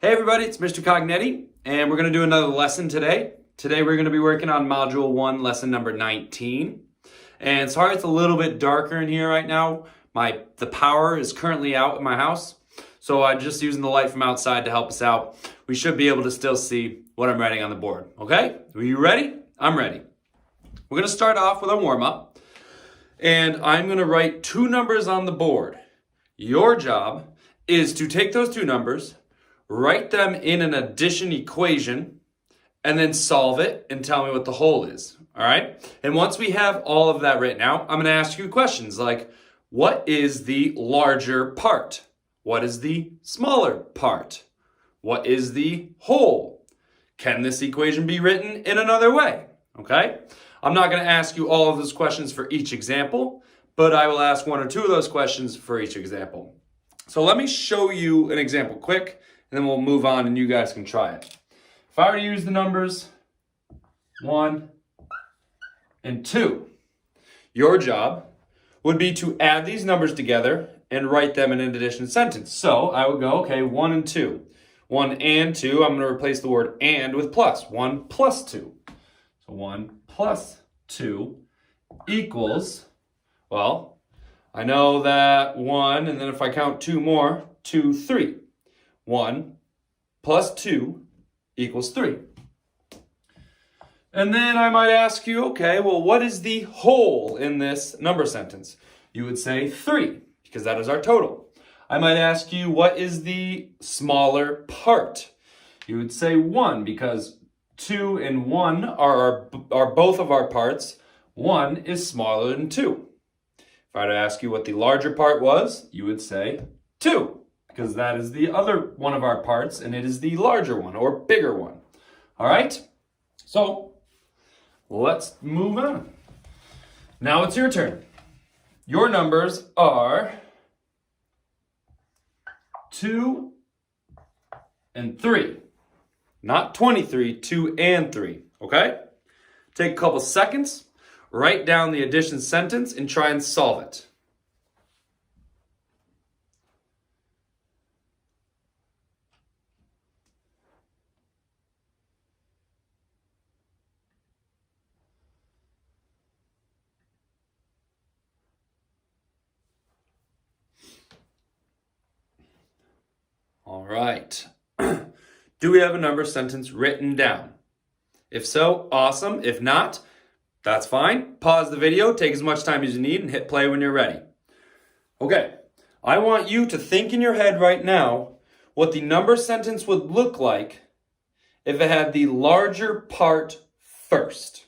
Hey everybody, it's Mr. Cognetti, and we're going to do another lesson today. Today we're going to be working on Module 1, lesson number 19. And sorry it's a little bit darker in here right now. The power is currently out in my house, so I'm just using the light from outside to help us out. We should be able to still see what I'm writing on the board, okay? Are you ready? I'm ready. We're going to start off with a warm-up, and I'm going to write two numbers on the board. Your job is to take those two numbers, write them in an addition equation, and then solve it and tell me what the whole is, all right? And once we have all of that written out, I'm gonna ask you questions like, what is the larger part? What is the smaller part? What is the whole? Can this equation be written in another way, okay? I'm not gonna ask you all of those questions for each example, but I will ask one or two of those questions for each example. So let me show you an example quick, and then we'll move on and you guys can try it. If I were to use the numbers 1 and 2, your job would be to add these numbers together and write them in an addition sentence. So I would go, okay, 1 and 2. 1 and 2, I'm going to replace the word and with plus. 1 plus 2. So 1 plus 2 equals, well, I know that 1, and then if I count 2 more, 2, 3. 1 plus 2 equals 3. And then I might ask you, okay, well, what is the whole in this number sentence? You would say 3, because that is our total. I might ask you, what is the smaller part? You would say 1, because 2 and 1 are both of our parts. 1 is smaller than 2. If I were to ask you what the larger part was, you would say 2. Because that is the other one of our parts, and it is the larger one, or bigger one. All right? So, let's move on. Now it's your turn. Your numbers are 2 and 3. Not 23, 2 and 3, okay? Take a couple seconds, write down the addition sentence, and try and solve it. All right. Do we have a number sentence written down? If so, awesome. If not, that's fine. Pause the video, take as much time as you need, and hit play when you're ready. Okay, I want you to think in your head right now what the number sentence would look like if it had the larger part first.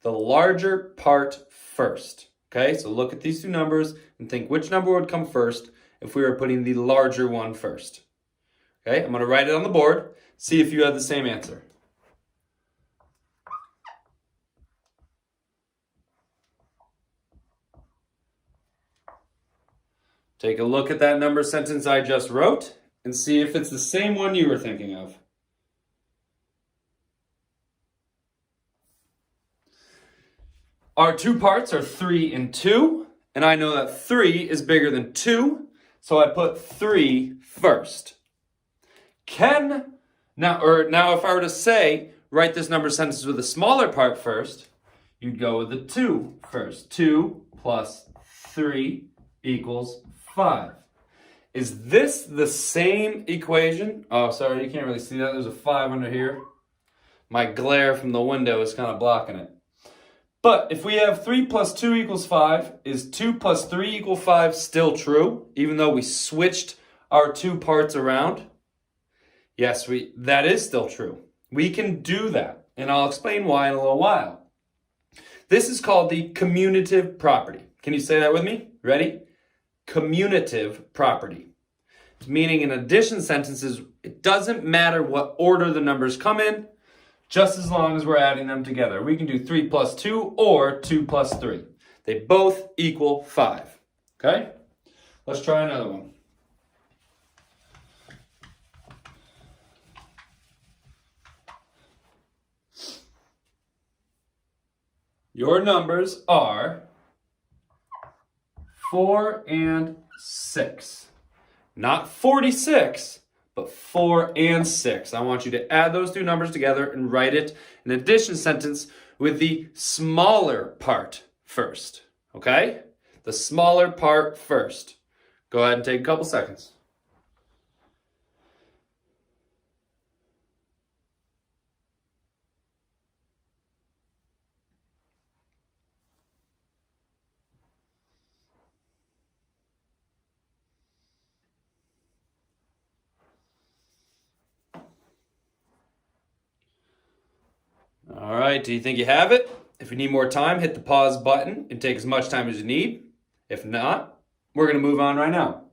The larger part first. Okay, so look at these two numbers and think which number would come first if we were putting the larger one first. Okay, I'm going to write it on the board. See if you have the same answer. Take a look at that number sentence I just wrote and see if it's the same one you were thinking of. Our two parts are 3 and 2, and I know that 3 is bigger than 2, so I put 3 first. Now if I were to say, write this number sentence with the smaller part first, you'd go with the 2 first. 2 plus 3 equals 5. Is this the same equation? Oh, sorry, you can't really see that. There's a 5 under here. My glare from the window is kind of blocking it. But if we have 3 plus 2 equals 5, is 2 plus 3 equal 5 still true, even though we switched our two parts around? Yes, that is still true. We can do that, and I'll explain why in a little while. This is called the commutative property. Can you say that with me? Ready? Commutative property. It's meaning in addition sentences, it doesn't matter what order the numbers come in, just as long as we're adding them together. We can do 3 plus 2 or 2 plus 3. They both equal 5. Okay? Let's try another one. Your numbers are 4 and 6. Not 46, but 4 and 6. I want you to add those two numbers together and write it in an addition sentence with the smaller part first, okay? The smaller part first. Go ahead and take a couple seconds. All right, do you think you have it? If you need more time, hit the pause button and take as much time as you need. If not, we're going to move on right now.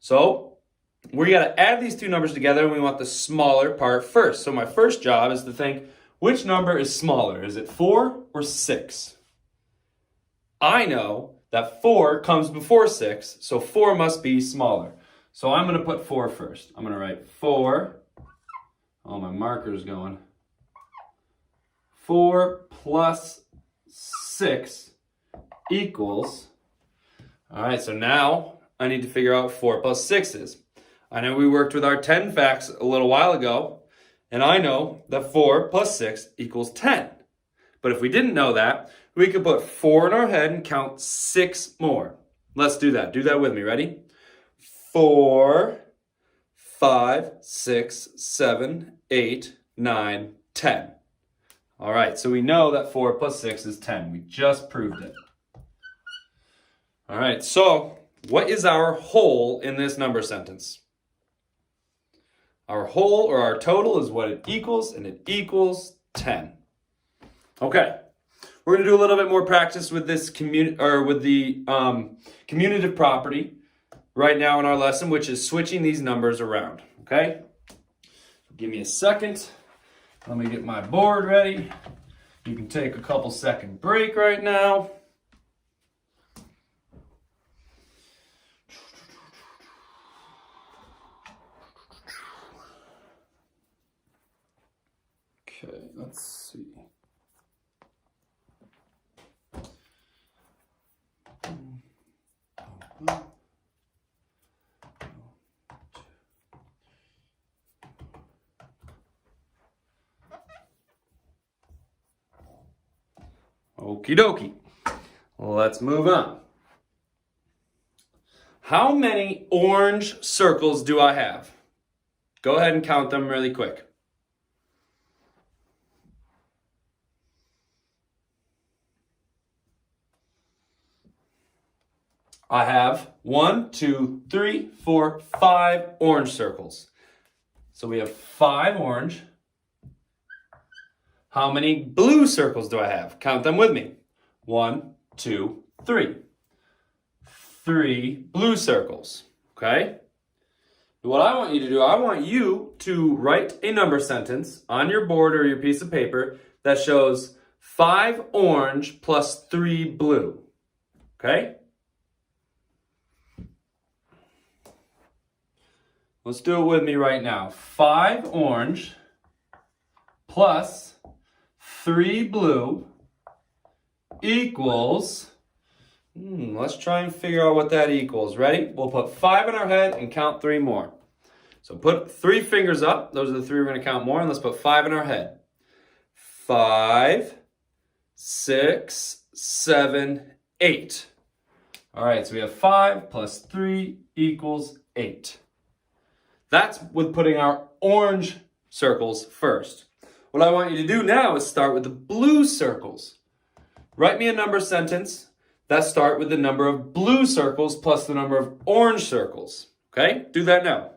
So we got to add these two numbers together, and we want the smaller part first. So my first job is to think, which number is smaller? Is it 4 or 6? I know that 4 comes before 6, so 4 must be smaller. So I'm going to put 4 first. I'm going to write 4. Oh, my marker's going. 4 plus 6 equals, all right, so now I need to figure out what 4 plus 6 is. I know we worked with our 10 facts a little while ago, and I know that 4 plus 6 equals 10. But if we didn't know that, we could put 4 in our head and count 6 more. Let's do that. Do that with me. Ready? 4, 5, 6, 7, 8, 9, 10. All right, so we know that 4 plus 6 is 10. We just proved it. All right, so what is our whole in this number sentence? Our whole or our total is what it equals, and it equals 10. Okay, we're going to do a little bit more practice with this commutative property right now in our lesson, which is switching these numbers around. Okay, give me a second. Let me get my board ready. You can take a couple second break right now. Okay, let's see. Okie dokie. Let's move on. How many orange circles do I have? Go ahead and count them really quick. I have 1, 2, 3, 4, 5 orange circles. So we have 5 orange. How many blue circles do I have? Count them with me. 1, 2, 3. 3 blue circles, okay? What I want you to do, I want you to write a number sentence on your board or your piece of paper that shows 5 orange plus 3 blue, okay? Let's do it with me right now. 5 orange plus 3 blue equals, let's try and figure out what that equals. Ready? We'll put 5 in our head and count 3 more. So put 3 fingers up. Those are the 3 we're going to count more. And let's put 5 in our head. 5, 6, 7, 8. All right, so we have 5 plus 3 equals 8. That's with putting our orange circles first. What I want you to do now is start with the blue circles. Write me a number sentence that start with the number of blue circles plus the number of orange circles. Okay? Do that now.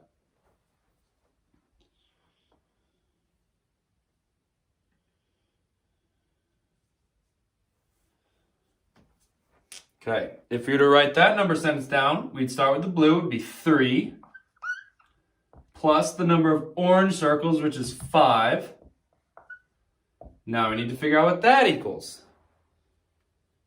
Okay, if you were to write that number sentence down, we'd start with the blue, it would be 3, plus the number of orange circles, which is 5. Now we need to figure out what that equals.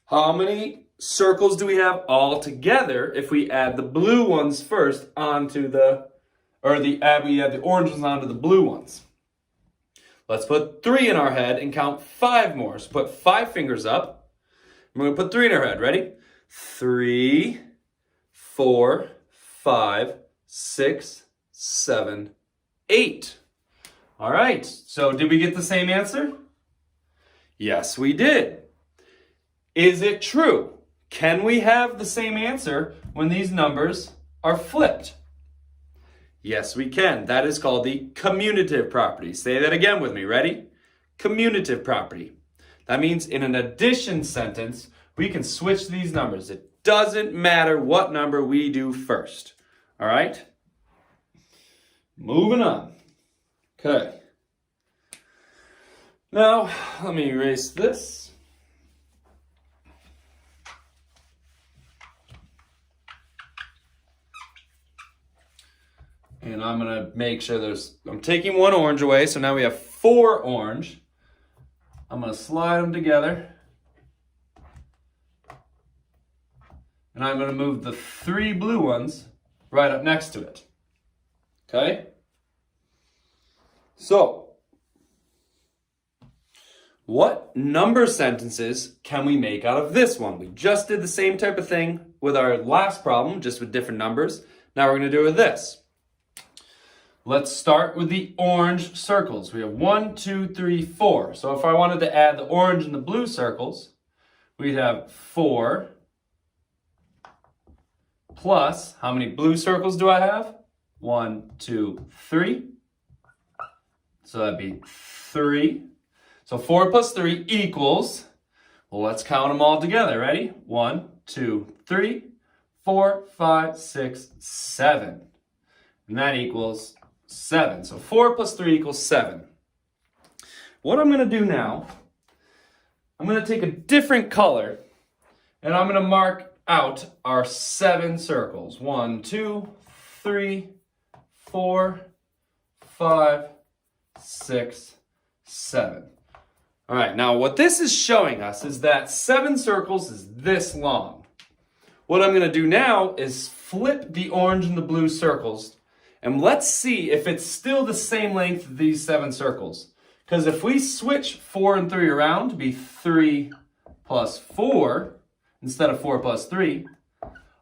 How many circles do we have all together if we add the blue ones first onto we add the orange ones onto the blue ones? Let's put 3 in our head and count 5 more. So put 5 fingers up. We're going to put 3 in our head. Ready? 3, 4, 5, 6, 7, 8. All right, so did we get the same answer? Yes, we did. Is it true? Can we have the same answer when these numbers are flipped? Yes, we can. That is called the commutative property. Say that again with me. Ready? Commutative property. That means in an addition sentence, we can switch these numbers. It doesn't matter what number we do first. All right? Moving on. Okay. Now, let me erase this. And I'm going to make sure I'm taking one orange away, so now we have 4 orange. I'm going to slide them together. And I'm going to move the 3 blue ones right up next to it. Okay? So, what number sentences can we make out of this one? We just did the same type of thing with our last problem, just with different numbers. Now we're going to do it with this. Let's start with the orange circles. We have 1, 2, 3, 4. So if I wanted to add the orange and the blue circles, we'd have 4 plus, how many blue circles do I have? 1, 2, 3. So that'd be 3. So 4 plus 3 equals, well, let's count them all together. Ready? 1, 2, 3, 4, 5, 6, 7. And that equals 7. So 4 plus 3 equals 7. What I'm going to do now, I'm going to take a different color and I'm going to mark out our 7 circles. 1, 2, 3, 4, 5, 6, 7. All right, now what this is showing us is that 7 circles is this long. What I'm going to do now is flip the orange and the blue circles, and let's see if it's still the same length of these 7 circles. Because if we switch 4 and 3 around to be 3 plus 4 instead of 4 plus 3,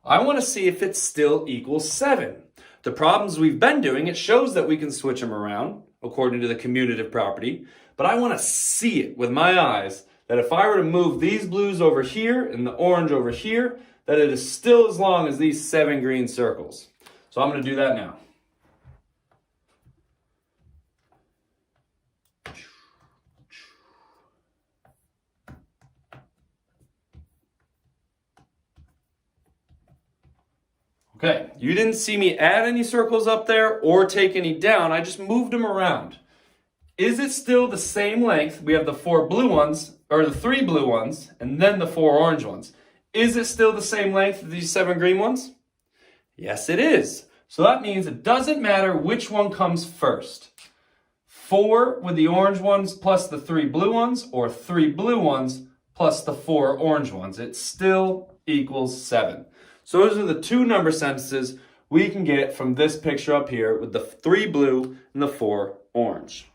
I want to see if it still equals 7. The problems we've been doing, it shows that we can switch them around according to the commutative property, but I want to see it with my eyes that if I were to move these blues over here and the orange over here, that it is still as long as these 7 green circles. So I'm going to do that now. Okay, you didn't see me add any circles up there or take any down. I just moved them around. Is it still the same length? We have the 4 blue ones, or the 3 blue ones, and then the 4 orange ones. Is it still the same length as these 7 green ones? Yes, it is. So that means it doesn't matter which one comes first. 4 with the orange ones plus the 3 blue ones, or 3 blue ones plus the 4 orange ones. It still equals 7. So those are the 2 number sentences we can get from this picture up here with the 3 blue and the 4 orange.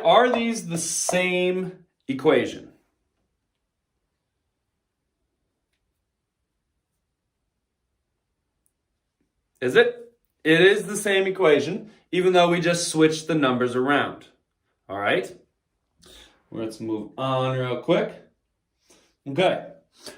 Are these the same equation? Is it? It is the same equation, even though we just switched the numbers around. All right, let's move on real quick. Okay,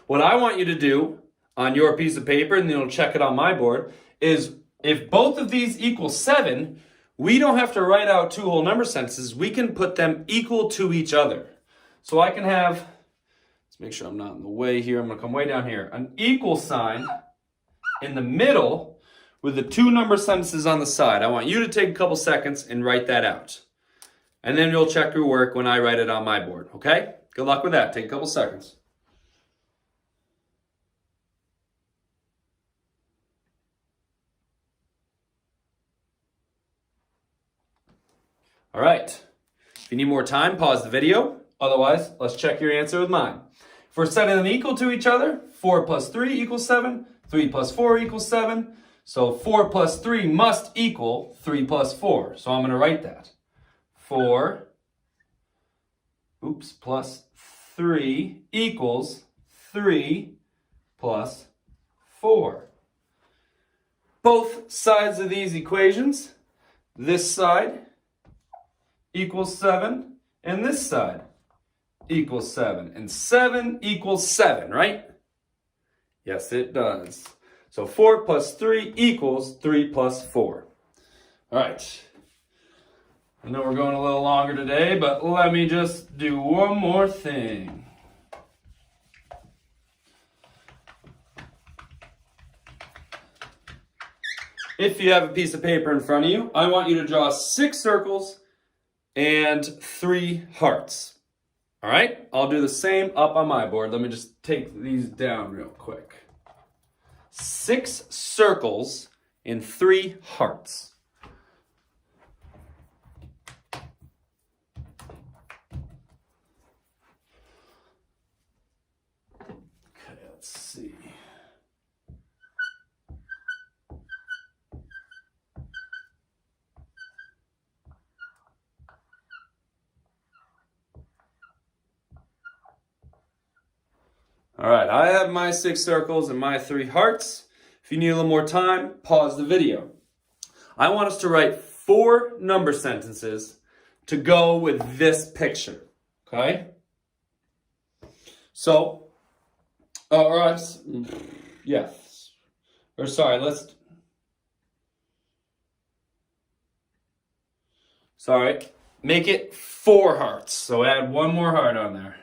what I want you to do on your piece of paper, and then you'll check it on my board, is if both of these equal 7, we don't have to write out 2 whole number sentences. We can put them equal to each other. So I can have, let's make sure I'm not in the way here. I'm going to come way down here. An equal sign in the middle with the 2 number sentences on the side. I want you to take a couple seconds and write that out. And then you'll check your work when I write it on my board, okay? Good luck with that. Take a couple seconds. All right. If you need more time, pause the video. Otherwise, let's check your answer with mine. If we're setting them equal to each other, 4 plus 3 equals 7, 3 plus 4 equals 7. So 4 plus 3 must equal 3 plus 4. So I'm going to write that. 4, plus 3 equals 3 plus 4. Both sides of these equations, this side equals 7, and this side equals 7. And 7 equals 7, right? Yes, it does. So 4 plus 3 equals 3 plus 4. All right. I know we're going a little longer today, but let me just do one more thing. If you have a piece of paper in front of you, I want you to draw 6 circles and 3 hearts. All right? I'll do the same up on my board. Let me just take these down real quick. 6 circles and 3 hearts. Okay, let's see. All right, I have my 6 circles and my 3 hearts. If you need a little more time, pause the video. I want us to write 4 number sentences to go with this picture, okay? So, make it 4 hearts. So add one more heart on there.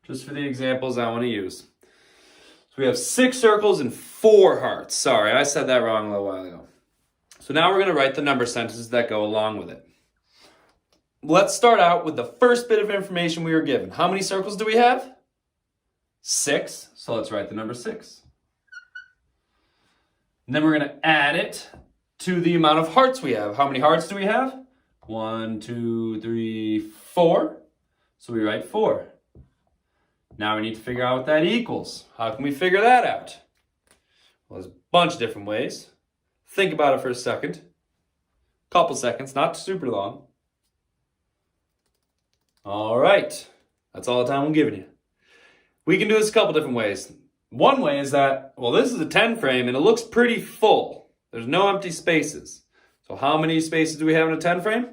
Just for the examples I want to use. So we have 6 circles and 4 hearts. Sorry, I said that wrong a little while ago. So now we're going to write the number sentences that go along with it. Let's start out with the first bit of information we were given. How many circles do we have? 6. So let's write the number 6. And then we're going to add it to the amount of hearts we have. How many hearts do we have? 1, 2, 3, 4. So we write 4. Now we need to figure out what that equals. How can we figure that out? Well, there's a bunch of different ways. Think about it for a second. Couple seconds, not super long. All right. That's all the time I'm giving you. We can do this a couple different ways. One way is that, well, this is a 10 frame and it looks pretty full. There's no empty spaces. So how many spaces do we have in a 10 frame?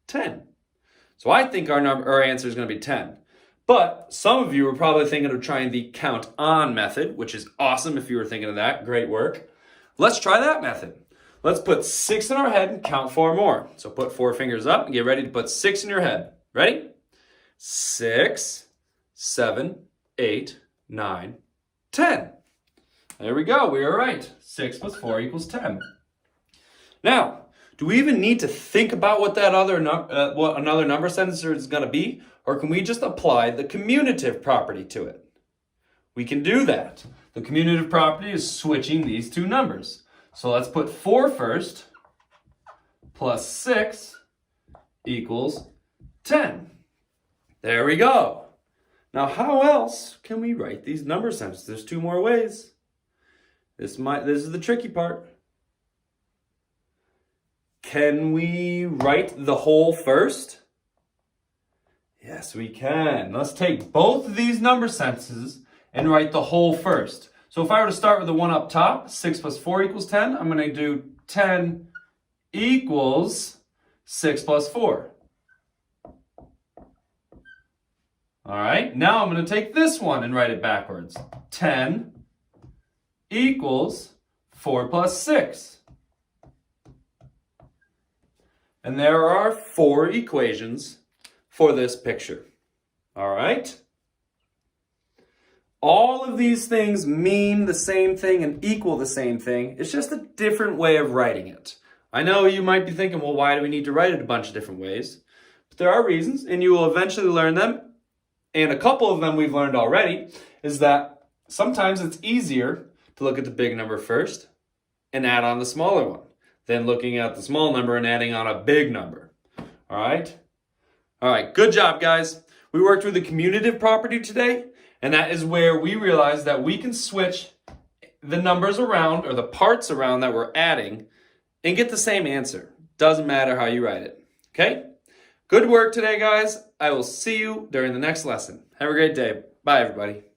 10. So I think our answer is going to be 10. But some of you are probably thinking of trying the count on method, which is awesome if you were thinking of that. Great work. Let's try that method. Let's put 6 in our head and count 4 more. So put 4 fingers up and get ready to put 6 in your head. Ready? 6, 7, 8, 9, 10. There we go. We are right. 6 plus 4 equals 10. Now, do we even need to think about what that what another number sentence is going to be? Or can we just apply the commutative property to it? We can do that. The commutative property is switching these two numbers. So let's put 4 first, plus 6 equals 10. There we go. Now how else can we write these number sentences? There's 2 more ways. This is the tricky part. Can we write the whole first? Yes, we can. Let's take both of these number sentences and write the whole first. So if I were to start with the one up top, 6 plus 4 equals 10, I'm going to do 10 equals 6 plus 4. All right, now I'm going to take this one and write it backwards. 10 equals 4 plus 6. And there are 4 equations for this picture. All right? All of these things mean the same thing and equal the same thing. It's just a different way of writing it. I know you might be thinking, well, why do we need to write it a bunch of different ways? But there are reasons, and you will eventually learn them. And a couple of them we've learned already is that sometimes it's easier to look at the big number first and add on the smaller one than looking at the small number and adding on a big number. All right? All right, good job, guys. We worked with the commutative property today, and that is where we realized that we can switch the numbers around or the parts around that we're adding and get the same answer. Doesn't matter how you write it. Okay? Good work today, guys. I will see you during the next lesson. Have a great day. Bye, everybody.